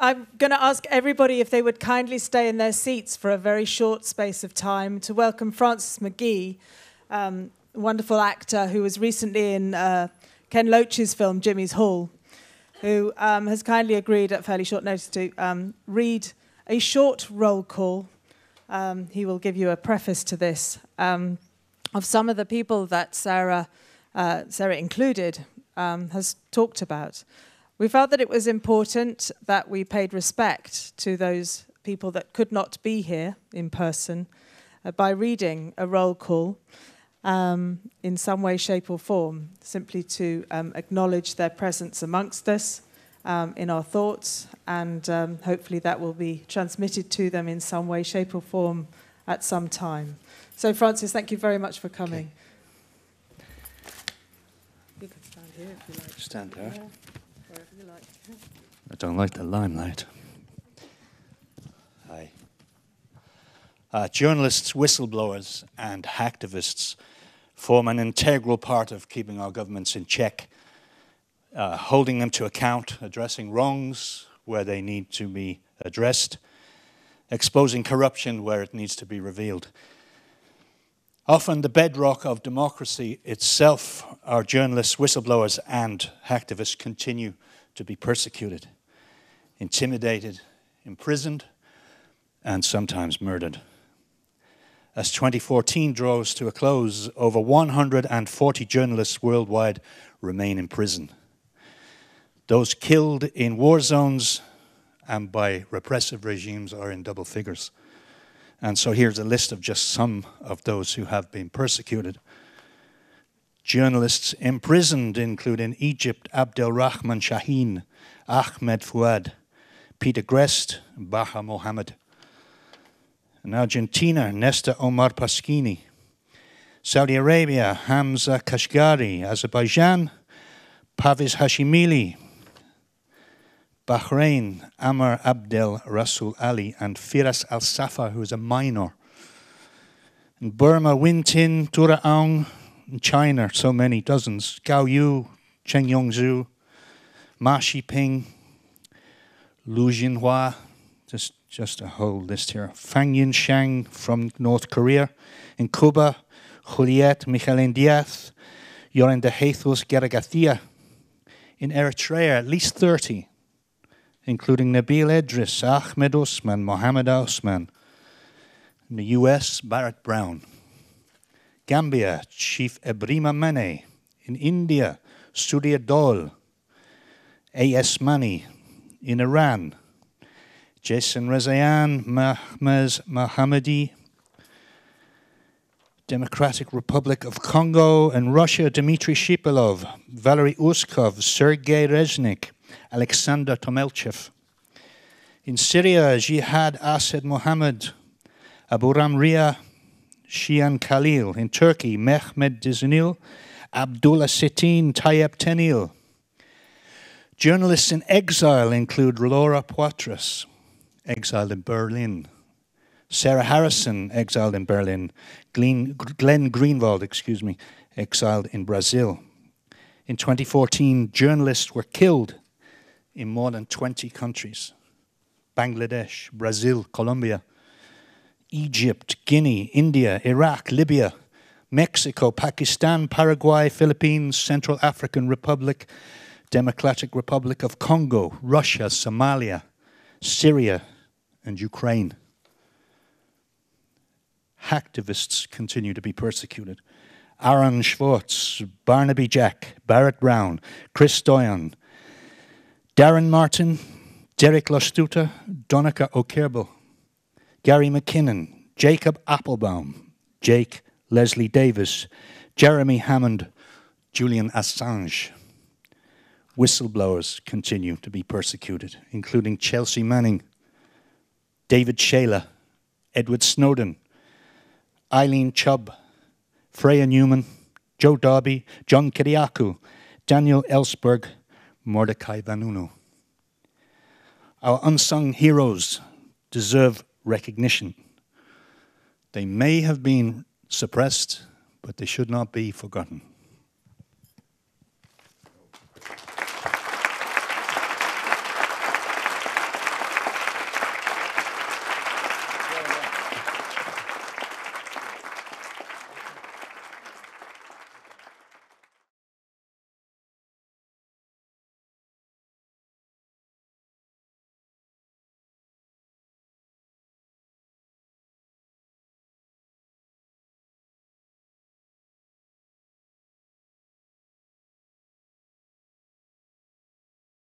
I'm going to ask everybody if they would kindly stay in their seats for a very short space of time to welcome Francis Magee, a wonderful actor who was recently in Ken Loach's film Jimmy's Hall, who has kindly agreed at fairly short notice to read a short roll call. He will give you a preface to this of some of the people that Sarah included has talked about. We felt that it was important that we paid respect to those people that could not be here in person by reading a roll call in some way, shape or form, simply to acknowledge their presence amongst us in our thoughts, and hopefully that will be transmitted to them in some way, shape or form at some time. So Francis, thank you very much for coming. Okay. You can stand here if you like. Stand there. Yeah. Wherever you like. I don't like the limelight. Hi. Journalists, whistleblowers, and hacktivists form an integral part of keeping our governments in check, holding them to account, addressing wrongs where they need to be addressed, exposing corruption where it needs to be revealed. Often the bedrock of democracy itself, our journalists, whistleblowers, and hacktivists continue to be persecuted, intimidated, imprisoned, and sometimes murdered. As 2014 draws to a close, over 140 journalists worldwide remain in prison. Those killed in war zones and by repressive regimes are in double figures. And so here's a list of just some of those who have been persecuted. Journalists imprisoned include in Egypt Abdelrahman Shaheen, Ahmed Fouad, Peter Grest, Baha Mohammed. In Argentina, Nesta Omar Pasquini. Saudi Arabia, Hamza Kashgari. Azerbaijan, Paviz Hashimili. Bahrain, Amar Abdel Rasul Ali and Firas Al-Safa, who is a minor. In Burma, Win Tin, Tura Aung. In China, so many, dozens. Gao Yu, Cheng Yongzhu, Ma Shiping, Lu Jinhua, just a whole list here. Fang Yinshang from North Korea. In Cuba, Juliet Michelin Diaz, Llorente Jesus Garagathia. In Eritrea, at least 30, including Nabil Idris, Ahmed Osman, Mohammed Osman. In the US, Barrett Brown. Gambia, Chief Ebrima Mane. In India, Surya Dol, A.S. Mani. In Iran, Jason Rezaian, Mahmoud Mohammadi. Democratic Republic of Congo and Russia, Dmitry Shipilov, Valery Uskov, Sergei Reznik, Alexander Tomelchev. In Syria, Jihad Asad Mohammed, Abu Ramria, Shian Khalil. In Turkey, Mehmet Dizunil, Abdullah Setin Tayyip Tenil. Journalists in exile include Laura Poitras, exiled in Berlin. Sarah Harrison, exiled in Berlin. Glenn Greenwald, exiled in Brazil. In 2014, journalists were killed in more than 20 countries. Bangladesh, Brazil, Colombia, Egypt, Guinea, India, Iraq, Libya, Mexico, Pakistan, Paraguay, Philippines, Central African Republic, Democratic Republic of Congo, Russia, Somalia, Syria, and Ukraine. Hacktivists continue to be persecuted. Aaron Schwartz, Barnaby Jack, Barrett Brown, Chris Doyon, Darren Martin, Derek Lostuta, Donica O'Kerbel, Gary McKinnon, Jacob Applebaum, Jake Leslie Davis, Jeremy Hammond, Julian Assange. Whistleblowers continue to be persecuted, including Chelsea Manning, David Shayla, Edward Snowden, Eileen Chubb, Freya Newman, Joe Darby, John Kiriakou, Daniel Ellsberg, Mordecai Vanunu. Our unsung heroes deserve recognition. They may have been suppressed, but they should not be forgotten.